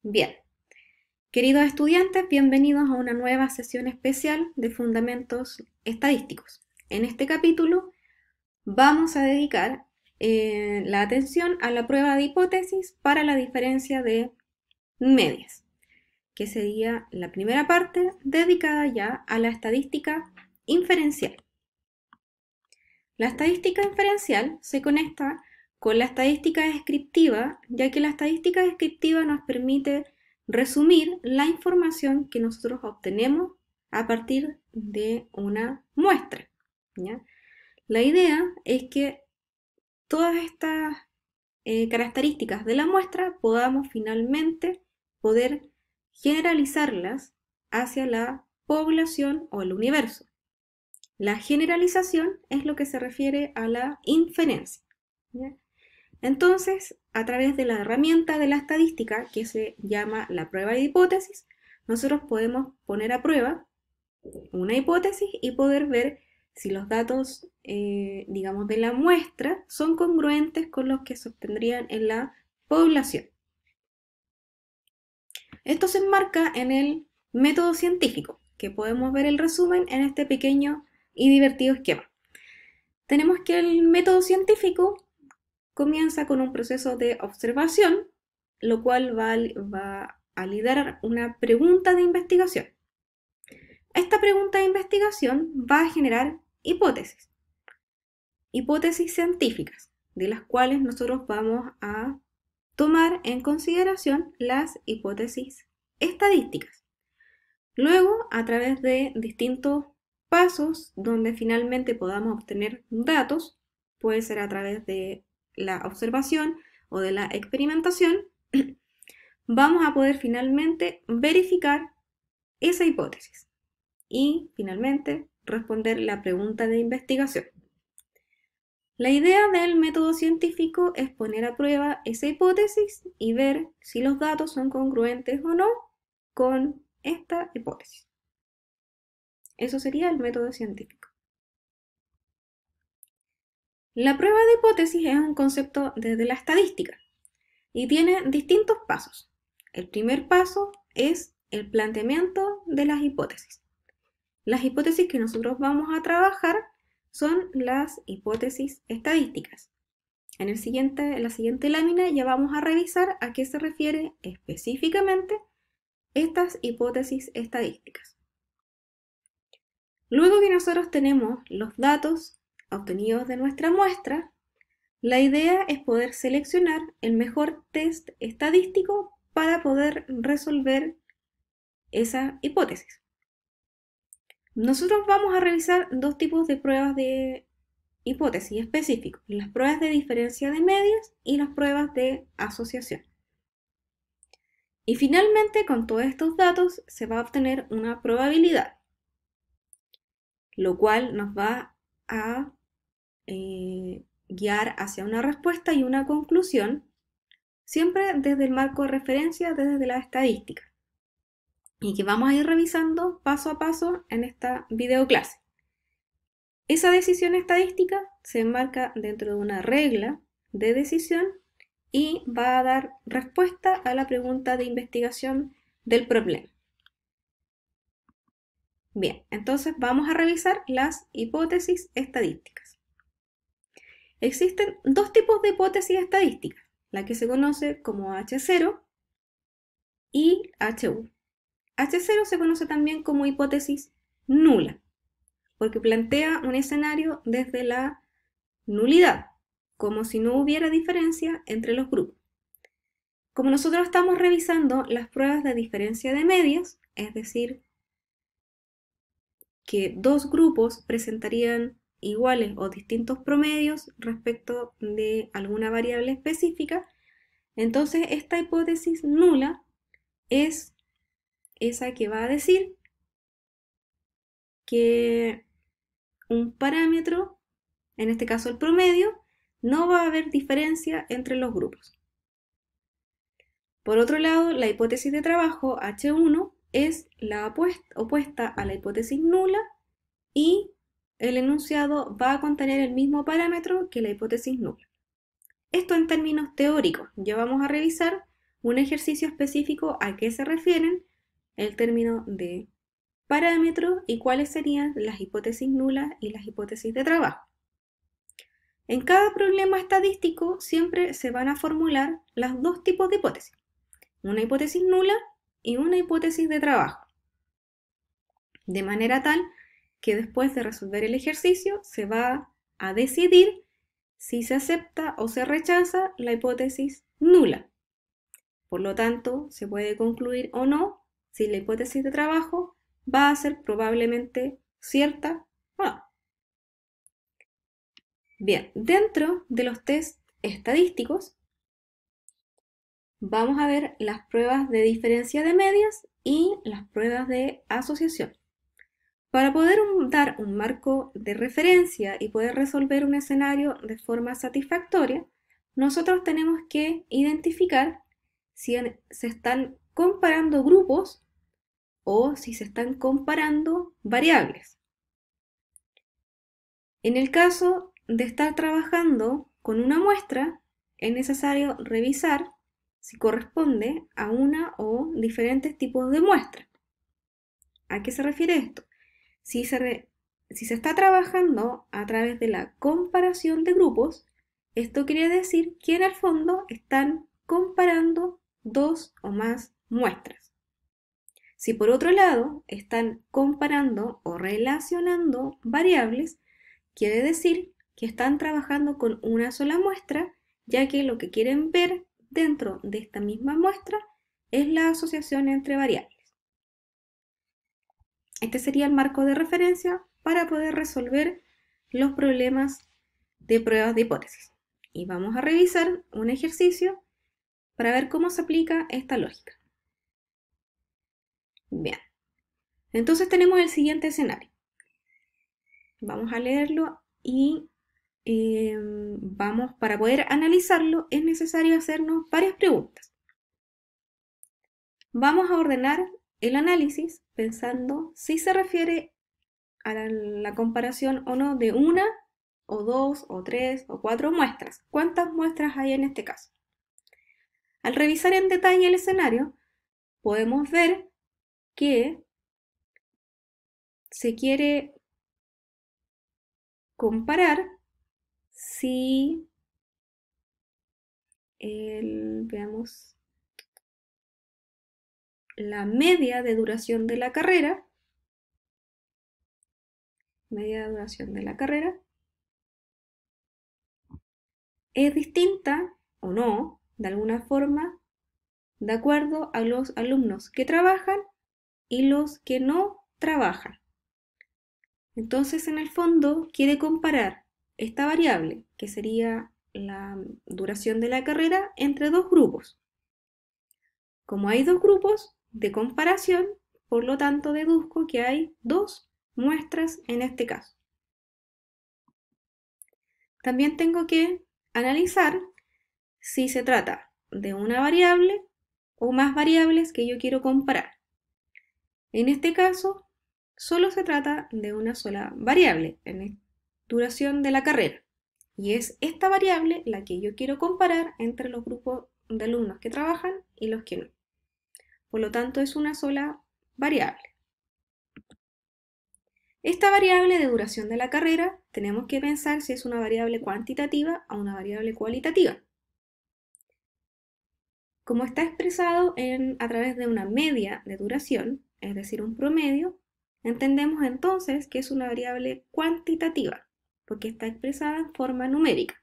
Bien, queridos estudiantes, bienvenidos a una nueva sesión especial de Fundamentos Estadísticos. En este capítulo vamos a dedicar la atención a la prueba de hipótesis para la diferencia de medias, que sería la primera parte dedicada ya a la estadística inferencial. La estadística inferencial se conecta con la estadística descriptiva, ya que la estadística descriptiva nos permite resumir la información que nosotros obtenemos a partir de una muestra, ¿ya? La idea es que todas estas características de la muestra podamos finalmente poder generalizarlas hacia la población o el universo. La generalización es lo que se refiere a la inferencia, ¿ya? Entonces, a través de la herramienta de la estadística, que se llama la prueba de hipótesis, nosotros podemos poner a prueba una hipótesis y poder ver si los datos, digamos, de la muestra son congruentes con los que se obtendrían en la población. Esto se enmarca en el método científico, que podemos ver el resumen en este pequeño y divertido esquema. Tenemos que el método científico comienza con un proceso de observación, lo cual va a liderar una pregunta de investigación. Esta pregunta de investigación va a generar hipótesis científicas, de las cuales nosotros vamos a tomar en consideración las hipótesis estadísticas. Luego, a través de distintos pasos donde finalmente podamos obtener datos, puede ser a través de la observación o de la experimentación, vamos a poder finalmente verificar esa hipótesis y finalmente responder la pregunta de investigación. La idea del método científico es poner a prueba esa hipótesis y ver si los datos son congruentes o no con esta hipótesis. Eso sería el método científico. La prueba de hipótesis es un concepto desde la estadística y tiene distintos pasos. El primer paso es el planteamiento de las hipótesis. Las hipótesis que nosotros vamos a trabajar son las hipótesis estadísticas. En la siguiente lámina ya vamos a revisar a qué se refiere específicamente estas hipótesis estadísticas. Luego que nosotros tenemos los datos obtenidos de nuestra muestra, la idea es poder seleccionar el mejor test estadístico para poder resolver esa hipótesis. Nosotros vamos a revisar dos tipos de pruebas de hipótesis específicos, las pruebas de diferencia de medias y las pruebas de asociación. Y finalmente, con todos estos datos se va a obtener una probabilidad, lo cual nos va a guiar hacia una respuesta y una conclusión, siempre desde el marco de referencia, desde la estadística, y que vamos a ir revisando paso a paso en esta videoclase. Esa decisión estadística se enmarca dentro de una regla de decisión y va a dar respuesta a la pregunta de investigación del problema. Bien, entonces vamos a revisar las hipótesis estadísticas. Existen dos tipos de hipótesis estadísticas, la que se conoce como H0 y H1. H0 se conoce también como hipótesis nula, porque plantea un escenario desde la nulidad, como si no hubiera diferencia entre los grupos. Como nosotros estamos revisando las pruebas de diferencia de medias, es decir, que dos grupos presentarían iguales o distintos promedios respecto de alguna variable específica, entonces esta hipótesis nula es esa que va a decir que un parámetro, en este caso el promedio, no va a haber diferencia entre los grupos. Por otro lado, la hipótesis de trabajo H1 es la opuesta a la hipótesis nula y el enunciado va a contener el mismo parámetro que la hipótesis nula. Esto en términos teóricos. Ya vamos a revisar un ejercicio específico a qué se refieren, el término de parámetro y cuáles serían las hipótesis nulas y las hipótesis de trabajo. En cada problema estadístico siempre se van a formular los dos tipos de hipótesis, una hipótesis nula y una hipótesis de trabajo, de manera tal que después de resolver el ejercicio se va a decidir si se acepta o se rechaza la hipótesis nula. Por lo tanto, se puede concluir o no si la hipótesis de trabajo va a ser probablemente cierta o no. Bien, dentro de los test estadísticos vamos a ver las pruebas de diferencia de medias y las pruebas de asociación. Para poder dar un marco de referencia y poder resolver un escenario de forma satisfactoria, nosotros tenemos que identificar si se están comparando grupos o si se están comparando variables. En el caso de estar trabajando con una muestra, es necesario revisar si corresponde a una o diferentes tipos de muestras. ¿A qué se refiere esto? Si se está trabajando a través de la comparación de grupos, esto quiere decir que en el fondo están comparando dos o más muestras. Si por otro lado están comparando o relacionando variables, quiere decir que están trabajando con una sola muestra, ya que lo que quieren ver dentro de esta misma muestra es la asociación entre variables. Este sería el marco de referencia para poder resolver los problemas de pruebas de hipótesis. Y vamos a revisar un ejercicio para ver cómo se aplica esta lógica. Bien, entonces tenemos el siguiente escenario. Vamos a leerlo y para poder analizarlo es necesario hacernos varias preguntas. Vamos a ordenar el análisis pensando si se refiere a la comparación o no de una o dos o tres o cuatro muestras. ¿Cuántas muestras hay en este caso? Al revisar en detalle el escenario, podemos ver que se quiere comparar si veamos la media de duración de la carrera, es distinta o no, de alguna forma, de acuerdo a los alumnos que trabajan y los que no trabajan. Entonces, en el fondo, quiere comparar esta variable, que sería la duración de la carrera, entre dos grupos. Como hay dos grupos de comparación, por lo tanto deduzco que hay dos muestras en este caso. También tengo que analizar si se trata de una variable o más variables que yo quiero comparar. En este caso, solo se trata de una sola variable en duración de la carrera. Y es esta variable la que yo quiero comparar entre los grupos de alumnos que trabajan y los que no. Por lo tanto, es una sola variable. Esta variable de duración de la carrera tenemos que pensar si es una variable cuantitativa o una variable cualitativa. Como está expresado a través de una media de duración, es decir, un promedio, entendemos entonces que es una variable cuantitativa, porque está expresada en forma numérica.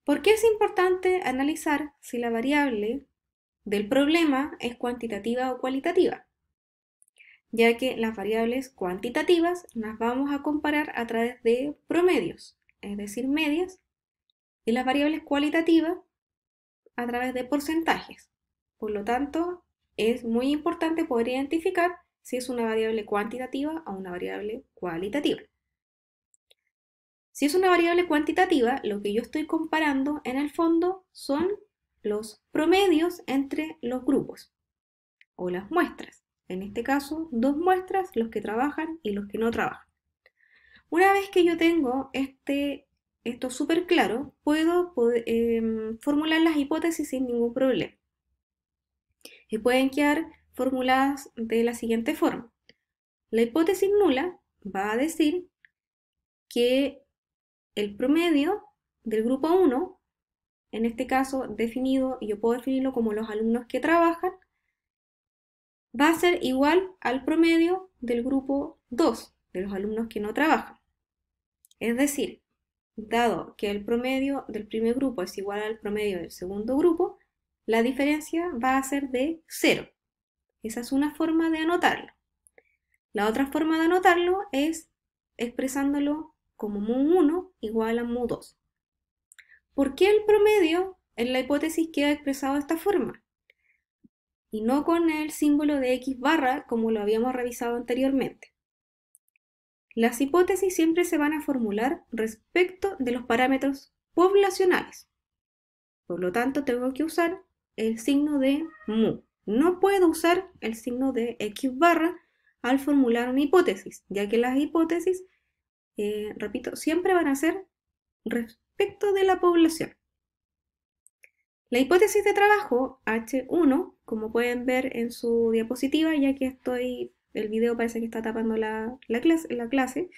¿Por qué es importante analizar si la variable del problema es cuantitativa o cualitativa? Ya que las variables cuantitativas las vamos a comparar a través de promedios, es decir, medias, y las variables cualitativas a través de porcentajes. Por lo tanto, es muy importante poder identificar si es una variable cuantitativa o una variable cualitativa. Si es una variable cuantitativa, lo que yo estoy comparando en el fondo son los promedios entre los grupos o las muestras. En este caso, dos muestras, los que trabajan y los que no trabajan. Una vez que yo tengo este esto súper claro, puedo formular las hipótesis sin ningún problema. Y pueden quedar formuladas de la siguiente forma. La hipótesis nula va a decir que el promedio del grupo 1, en este caso definido, y yo puedo definirlo como los alumnos que trabajan, va a ser igual al promedio del grupo 2, de los alumnos que no trabajan. Es decir, dado que el promedio del primer grupo es igual al promedio del segundo grupo, la diferencia va a ser de 0. Esa es una forma de anotarlo. La otra forma de anotarlo es expresándolo como mu1 igual a mu2. ¿Por qué el promedio en la hipótesis queda expresado de esta forma? Y no con el símbolo de x barra como lo habíamos revisado anteriormente. Las hipótesis siempre se van a formular respecto de los parámetros poblacionales. Por lo tanto, tengo que usar el signo de mu. No puedo usar el signo de x barra al formular una hipótesis, ya que las hipótesis, repito, siempre van a ser respecto de la población. La hipótesis de trabajo H1, como pueden ver en su diapositiva, ya que el video parece que está tapando la clase,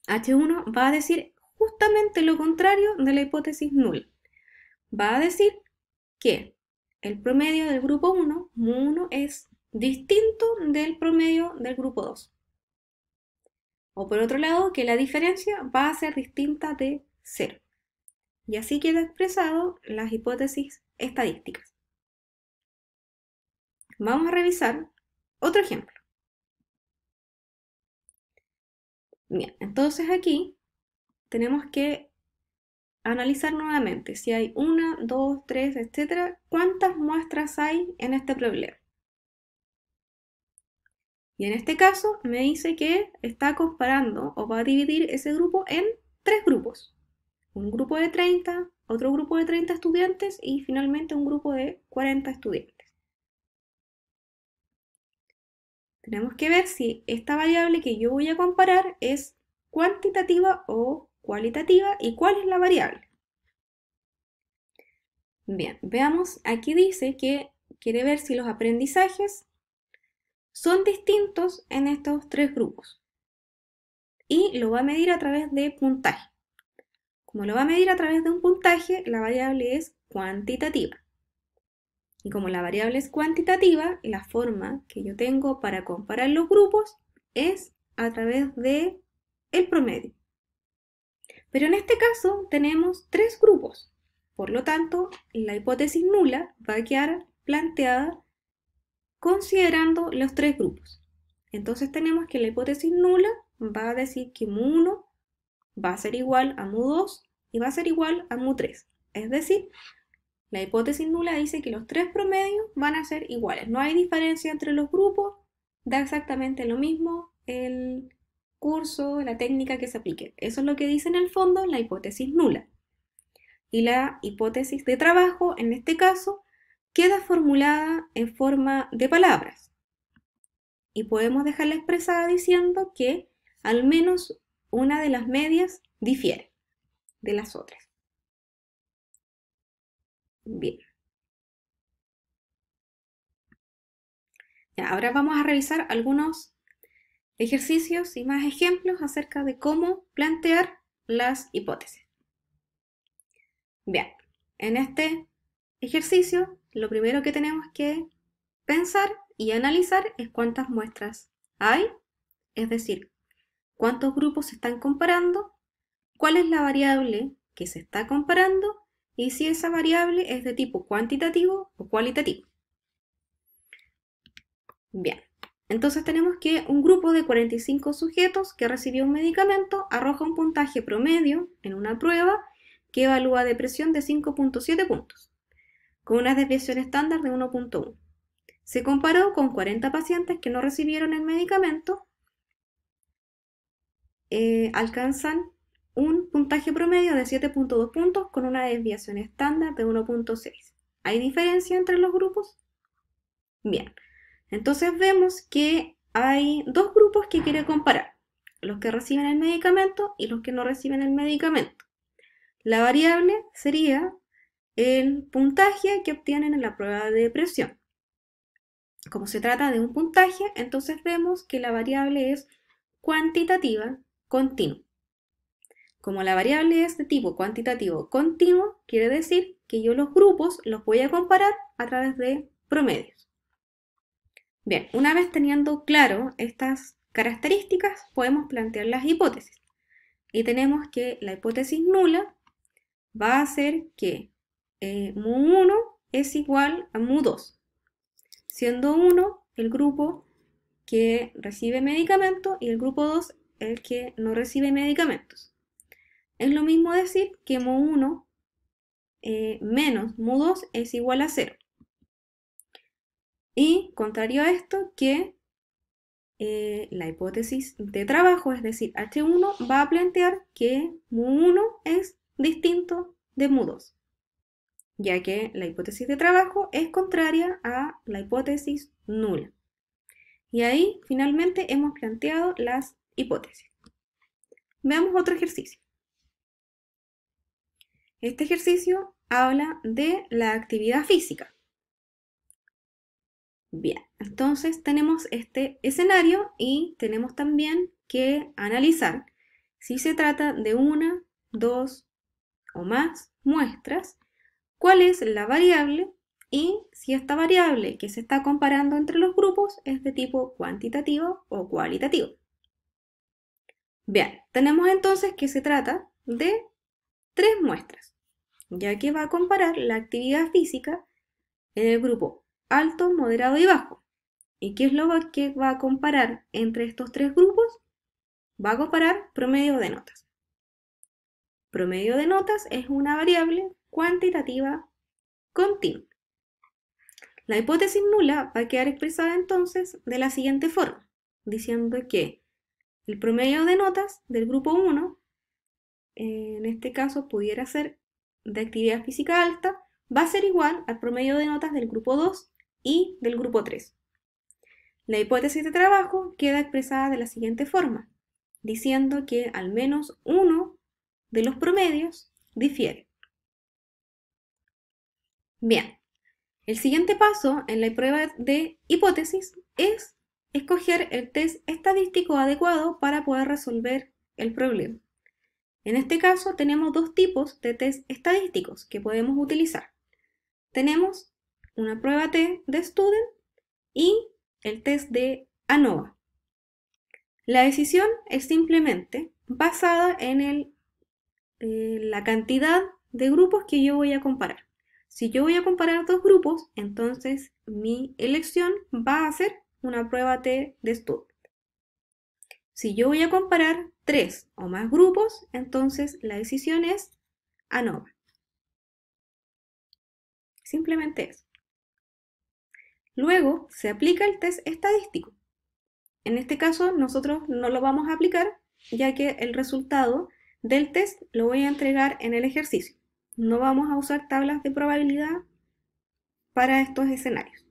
H1 va a decir justamente lo contrario de la hipótesis nula. Va a decir que el promedio del grupo 1, mu1, es distinto del promedio del grupo 2. O por otro lado, que la diferencia va a ser distinta de 0. Y así queda expresado las hipótesis estadísticas. Vamos a revisar otro ejemplo. Bien, entonces aquí tenemos que analizar nuevamente si hay 1, 2, 3, etc. ¿Cuántas muestras hay en este problema? Y en este caso me dice que está comparando o va a dividir ese grupo en 3 grupos. Un grupo de 30, otro grupo de 30 estudiantes y finalmente un grupo de 40 estudiantes. Tenemos que ver si esta variable que yo voy a comparar es cuantitativa o cualitativa y cuál es la variable. Bien, veamos, aquí dice que quiere ver si los aprendizajes son distintos en estos 3 grupos y lo va a medir a través de puntaje. Como lo va a medir a través de un puntaje, la variable es cuantitativa. Y como la variable es cuantitativa, la forma que yo tengo para comparar los grupos es a través de el promedio. Pero en este caso tenemos 3 grupos. Por lo tanto, la hipótesis nula va a quedar planteada considerando los 3 grupos. Entonces tenemos que la hipótesis nula va a decir que mu1 va a ser igual a mu2 y va a ser igual a mu3. Es decir, la hipótesis nula dice que los 3 promedios van a ser iguales. No hay diferencia entre los grupos, da exactamente lo mismo el curso, la técnica que se aplique. Eso es lo que dice en el fondo la hipótesis nula. Y la hipótesis de trabajo, en este caso, queda formulada en forma de palabras. Y podemos dejarla expresada diciendo que al menos una de las medias difiere de las otras. Bien. Ya, ahora vamos a revisar algunos ejercicios y más ejemplos acerca de cómo plantear las hipótesis. Bien, en este ejercicio lo primero que tenemos que pensar y analizar es cuántas muestras hay, es decir, cuántos grupos se están comparando, cuál es la variable que se está comparando y si esa variable es de tipo cuantitativo o cualitativo. Bien, entonces tenemos que un grupo de 45 sujetos que recibió un medicamento arroja un puntaje promedio en una prueba que evalúa depresión de 5.7 puntos, con una desviación estándar de 1.1. Se comparó con 40 pacientes que no recibieron el medicamento, alcanzan un puntaje promedio de 7.2 puntos con una desviación estándar de 1.6. ¿Hay diferencia entre los grupos? Bien, entonces vemos que hay 2 grupos que quiere comparar. los que reciben el medicamento y los que no reciben el medicamento. La variable sería el puntaje que obtienen en la prueba de presión. Como se trata de un puntaje, entonces vemos que la variable es cuantitativa continua. Como la variable es de tipo cuantitativo continuo, quiere decir que yo los grupos los voy a comparar a través de promedios. Bien, una vez teniendo claro estas características, podemos plantear las hipótesis. Y tenemos que la hipótesis nula va a ser que mu1 es igual a mu2, siendo 1 el grupo que recibe medicamento y el grupo 2 el que no recibe medicamentos. Es lo mismo decir que mu1 menos mu2 es igual a 0. Y contrario a esto, que la hipótesis de trabajo, es decir, H1, va a plantear que mu1 es distinto de mu2, ya que la hipótesis de trabajo es contraria a la hipótesis nula. Y ahí finalmente hemos planteado las hipótesis. Veamos otro ejercicio. Este ejercicio habla de la actividad física. Bien, entonces tenemos este escenario y tenemos también que analizar si se trata de una, dos o más muestras, cuál es la variable y si esta variable que se está comparando entre los grupos es de tipo cuantitativo o cualitativo. Bien, tenemos entonces que se trata de 3 muestras, ya que va a comparar la actividad física en el grupo alto, moderado y bajo. ¿Y qué es lo que va a comparar entre estos 3 grupos? Va a comparar promedio de notas. Promedio de notas es una variable cuantitativa continua. La hipótesis nula va a quedar expresada entonces de la siguiente forma, diciendo que el promedio de notas del grupo 1, en este caso pudiera ser de actividad física alta, va a ser igual al promedio de notas del grupo 2 y del grupo 3. La hipótesis de trabajo queda expresada de la siguiente forma, diciendo que al menos uno de los promedios difiere. Bien, el siguiente paso en la prueba de hipótesis es escoger el test estadístico adecuado para poder resolver el problema. En este caso tenemos 2 tipos de test estadísticos que podemos utilizar. Tenemos una prueba T de Student y el test de ANOVA. La decisión es simplemente basada en la cantidad de grupos que yo voy a comparar. Si yo voy a comparar 2 grupos, entonces mi elección va a ser una prueba T de Student. Si yo voy a comparar 3 o más grupos, entonces la decisión es ANOVA. Simplemente eso. Luego se aplica el test estadístico. En este caso nosotros no lo vamos a aplicar, ya que el resultado del test lo voy a entregar en el ejercicio. No vamos a usar tablas de probabilidad para estos escenarios.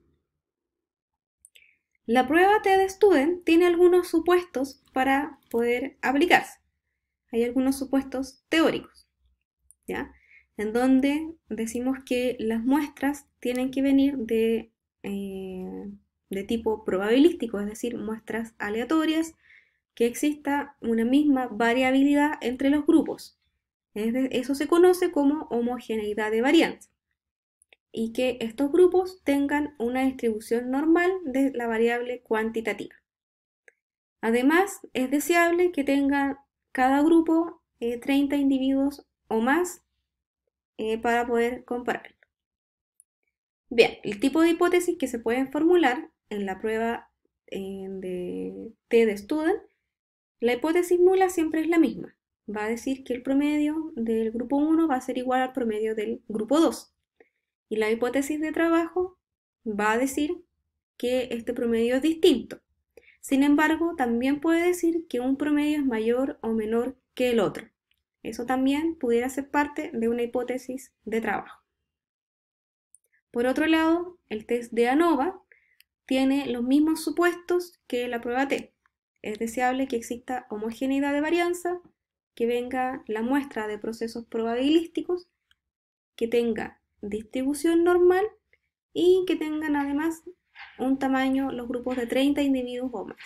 La prueba T de Student tiene algunos supuestos para poder aplicarse. Hay algunos supuestos teóricos, ¿ya? En donde decimos que las muestras tienen que venir de tipo probabilístico, es decir, muestras aleatorias, que exista una misma variabilidad entre los grupos. Eso se conoce como homogeneidad de varianza. Y que estos grupos tengan una distribución normal de la variable cuantitativa. Además, es deseable que tenga cada grupo 30 individuos o más para poder compararlo. Bien, el tipo de hipótesis que se pueden formular en la prueba de T de Student, la hipótesis nula siempre es la misma. Va a decir que el promedio del grupo 1 va a ser igual al promedio del grupo 2. Y la hipótesis de trabajo va a decir que este promedio es distinto. Sin embargo, también puede decir que un promedio es mayor o menor que el otro. Eso también pudiera ser parte de una hipótesis de trabajo. Por otro lado, el test de ANOVA tiene los mismos supuestos que la prueba T. Es deseable que exista homogeneidad de varianza, que venga la muestra de procesos probabilísticos, que tenga distribución normal y que tengan además un tamaño, los grupos de 30 individuos o más.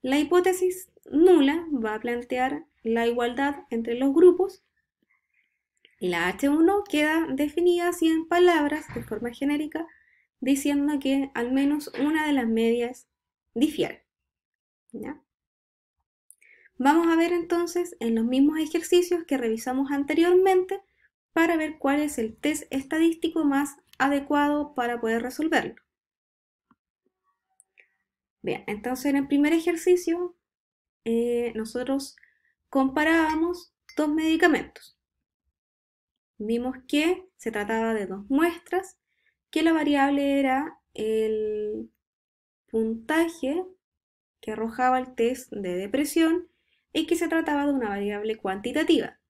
La hipótesis nula va a plantear la igualdad entre los grupos y la H1 queda definida así en palabras de forma genérica, diciendo que al menos una de las medias difiere. ¿Ya? Vamos a ver entonces en los mismos ejercicios que revisamos anteriormente para ver cuál es el test estadístico más adecuado para poder resolverlo. Bien, entonces en el primer ejercicio nosotros comparábamos dos medicamentos. Vimos que se trataba de dos muestras, que la variable era el puntaje que arrojaba el test de depresión y que se trataba de una variable cuantitativa.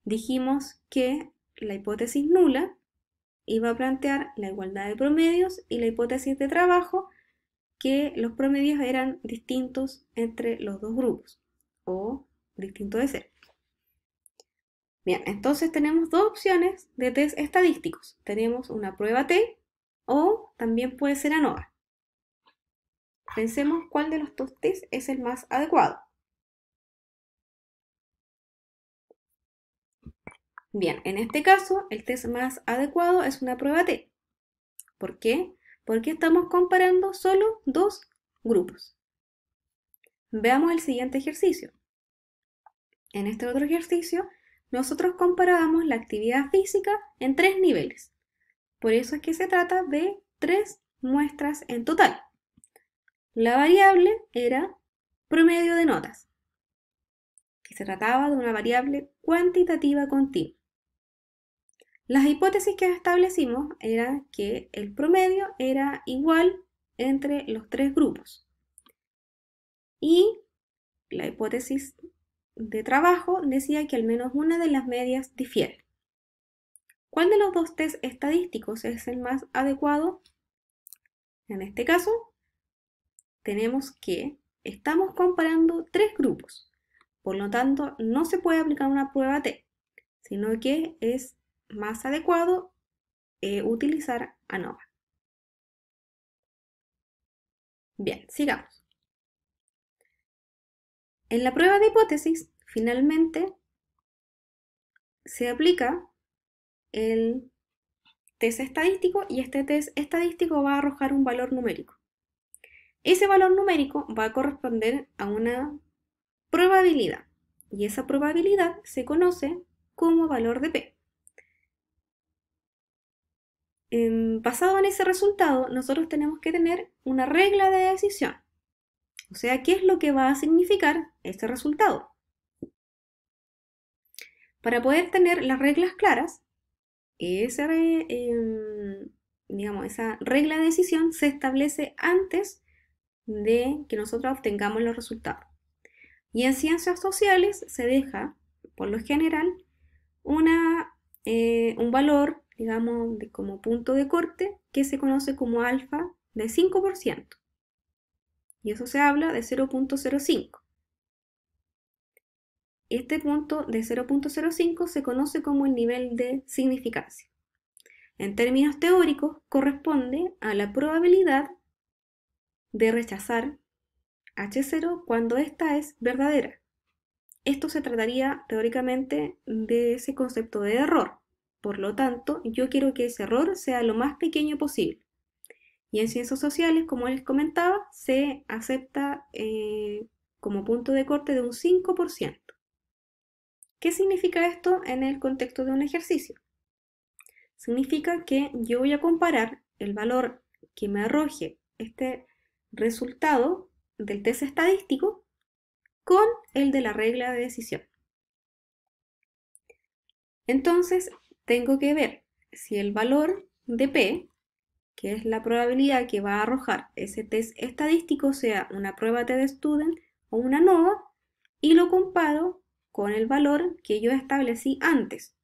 Dijimos que la hipótesis nula iba a plantear la igualdad de promedios y la hipótesis de trabajo que los promedios eran distintos entre los dos grupos o distintos de cero. Bien, entonces tenemos dos opciones de test estadísticos. Tenemos una prueba T o también puede ser ANOVA. Pensemos cuál de los dos test es el más adecuado. Bien, en este caso el test más adecuado es una prueba T. ¿Por qué? Porque estamos comparando solo dos grupos. Veamos el siguiente ejercicio. En este otro ejercicio, nosotros comparábamos la actividad física en 3 niveles. Por eso es que se trata de 3 muestras en total. La variable era promedio de notas, que se trataba de una variable cuantitativa continua. Las hipótesis que establecimos era que el promedio era igual entre los 3 grupos. Y la hipótesis de trabajo decía que al menos una de las medias difiere. ¿Cuál de los dos test estadísticos es el más adecuado? En este caso, tenemos que estamos comparando 3 grupos. Por lo tanto, no se puede aplicar una prueba T, sino que es más adecuado utilizar ANOVA. Bien, sigamos. En la prueba de hipótesis, finalmente, se aplica el test estadístico y este test estadístico va a arrojar un valor numérico. Ese valor numérico va a corresponder a una probabilidad y esa probabilidad se conoce como valor de P. Basado en ese resultado, nosotros tenemos que tener una regla de decisión. O sea, ¿qué es lo que va a significar este resultado? Para poder tener las reglas claras, esa regla de decisión se establece antes de que nosotros obtengamos los resultados. Y en ciencias sociales se deja, por lo general, un valor, digamos, como punto de corte que se conoce como alfa de 5%. Y eso se habla de 0.05. Este punto de 0.05 se conoce como el nivel de significancia. En términos teóricos, corresponde a la probabilidad de rechazar H0 cuando ésta es verdadera. Esto se trataría teóricamente de ese concepto de error. Por lo tanto, yo quiero que ese error sea lo más pequeño posible. Y en ciencias sociales, como les comentaba, se acepta como punto de corte de un 5%. ¿Qué significa esto en el contexto de un ejercicio? Significa que yo voy a comparar el valor que me arroje este resultado del test estadístico con el de la regla de decisión. Entonces, tengo que ver si el valor de P, que es la probabilidad que va a arrojar ese test estadístico, sea una prueba T de Student o una ANOVA, y lo comparo con el valor que yo establecí antes,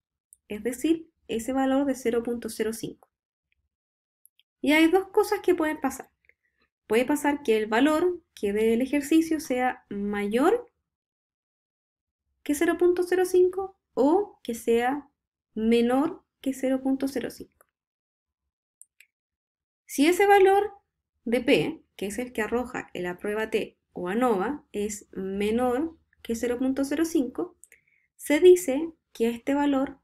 es decir, ese valor de 0.05. Y hay dos cosas que pueden pasar. puede pasar que el valor que dé el ejercicio sea mayor que 0.05 o que sea menor que 0.05. Si ese valor de P, que es el que arroja el apruébate o ANOVA, es menor que 0.05, se dice que este valor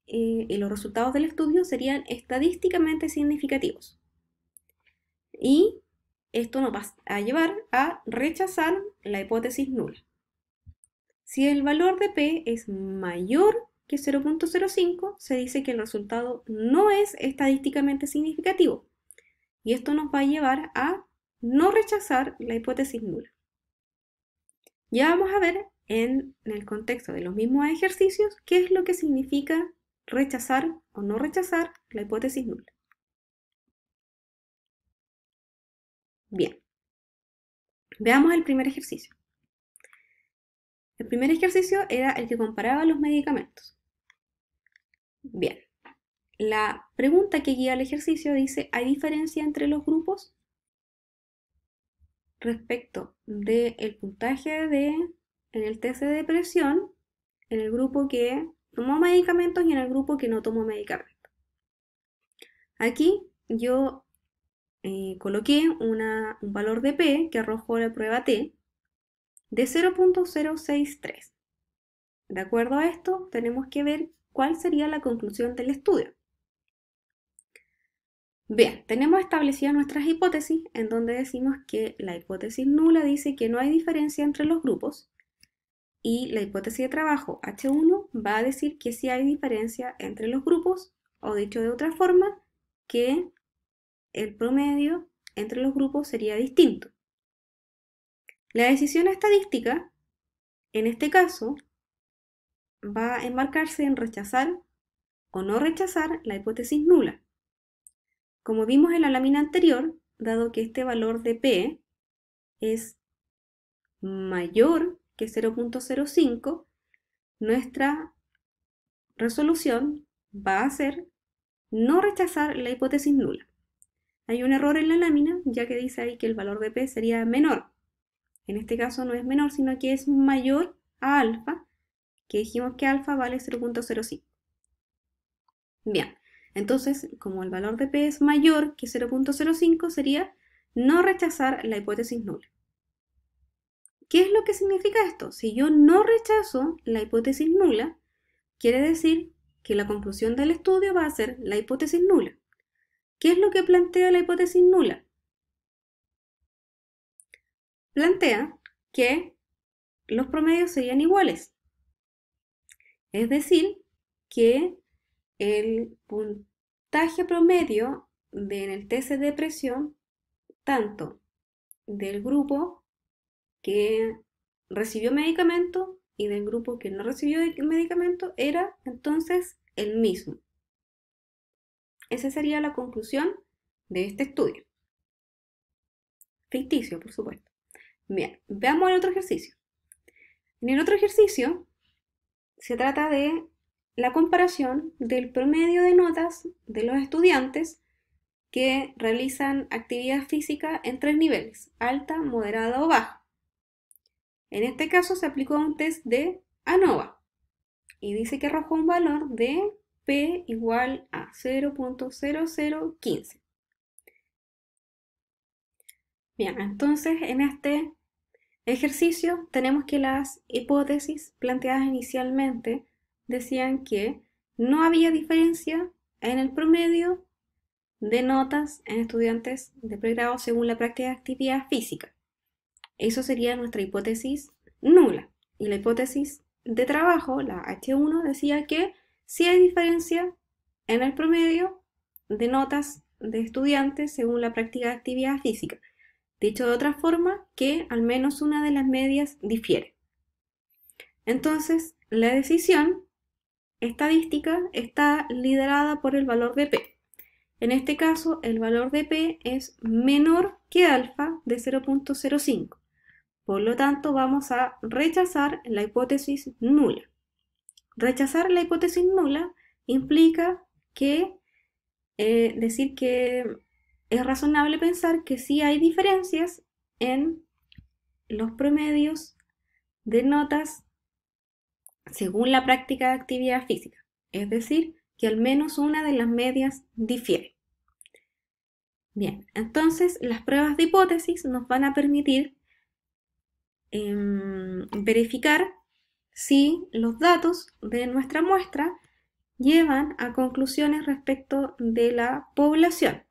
y los resultados del estudio serían estadísticamente significativos. Y esto nos va a llevar a rechazar la hipótesis nula. Si el valor de P es mayor que 0.05, se dice que el resultado no es estadísticamente significativo. Y esto nos va a llevar a no rechazar la hipótesis nula. Ya vamos a ver en el contexto de los mismos ejercicios qué es lo que significa rechazar o no rechazar la hipótesis nula. Bien, veamos el primer ejercicio. El primer ejercicio era el que comparaba los medicamentos. Bien, la pregunta que guía el ejercicio dice, ¿hay diferencia entre los grupos respecto del puntaje en el test de depresión en el grupo que tomó medicamentos y en el grupo que no tomó medicamentos? Aquí yo coloqué un valor de P que arrojó la prueba T de 0.063. De acuerdo a esto, tenemos que ver cuál sería la conclusión del estudio. Bien, tenemos establecidas nuestras hipótesis en donde decimos que la hipótesis nula dice que no hay diferencia entre los grupos y la hipótesis de trabajo H1 va a decir que sí hay diferencia entre los grupos, o dicho de otra forma, que el promedio entre los grupos sería distinto. La decisión estadística, en este caso, va a enmarcarse en rechazar o no rechazar la hipótesis nula. Como vimos en la lámina anterior, dado que este valor de P es mayor que 0.05, nuestra resolución va a ser no rechazar la hipótesis nula. Hay un error en la lámina, ya que dice ahí que el valor de P sería menor. En este caso no es menor, sino que es mayor a alfa, que dijimos que alfa vale 0.05. Bien, entonces, como el valor de P es mayor que 0.05, sería no rechazar la hipótesis nula. ¿Qué es lo que significa esto? Si yo no rechazo la hipótesis nula, quiere decir que la conclusión del estudio va a ser la hipótesis nula. ¿Qué es lo que plantea la hipótesis nula? Plantea que los promedios serían iguales. Es decir, que el puntaje promedio en el test de depresión, tanto del grupo que recibió medicamento y del grupo que no recibió medicamento, era entonces el mismo. Esa sería la conclusión de este estudio. Ficticio, por supuesto. Bien, veamos el otro ejercicio. En el otro ejercicio se trata de la comparación del promedio de notas de los estudiantes que realizan actividad física en 3 niveles, alta, moderada o baja. En este caso se aplicó un test de ANOVA y dice que arrojó un valor de P igual a 0.0015. Bien, entonces en este ejercicio tenemos que las hipótesis planteadas inicialmente decían que no había diferencia en el promedio de notas en estudiantes de pregrado según la práctica de actividad física. Eso sería nuestra hipótesis nula. Y la hipótesis de trabajo, la H1, decía que sí hay diferencia en el promedio de notas de estudiantes según la práctica de actividad física. Dicho de otra forma, que al menos una de las medias difiere. Entonces, la decisión estadística está liderada por el valor de P. En este caso, el valor de P es menor que alfa de 0.05. Por lo tanto, vamos a rechazar la hipótesis nula. Rechazar la hipótesis nula implica que decir que es razonable pensar que sí hay diferencias en los promedios de notas según la práctica de actividad física, es decir, que al menos una de las medias difiere. Bien, entonces las pruebas de hipótesis nos van a permitir verificar si los datos de nuestra muestra llevan a conclusiones respecto de la población.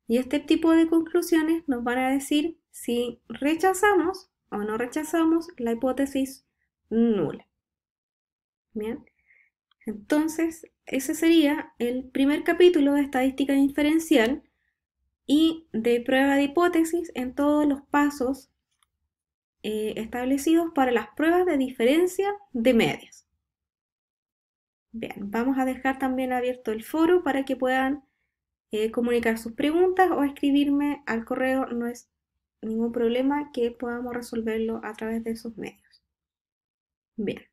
Y este tipo de conclusiones nos van a decir si rechazamos o no rechazamos la hipótesis nula. Bien, entonces ese sería el primer capítulo de estadística diferencial y de prueba de hipótesis en todos los pasos establecidos para las pruebas de diferencia de medias. Bien, vamos a dejar también abierto el foro para que puedan comunicar sus preguntas o escribirme al correo. No es ningún problema que podamos resolverlo a través de esos medios. Bien.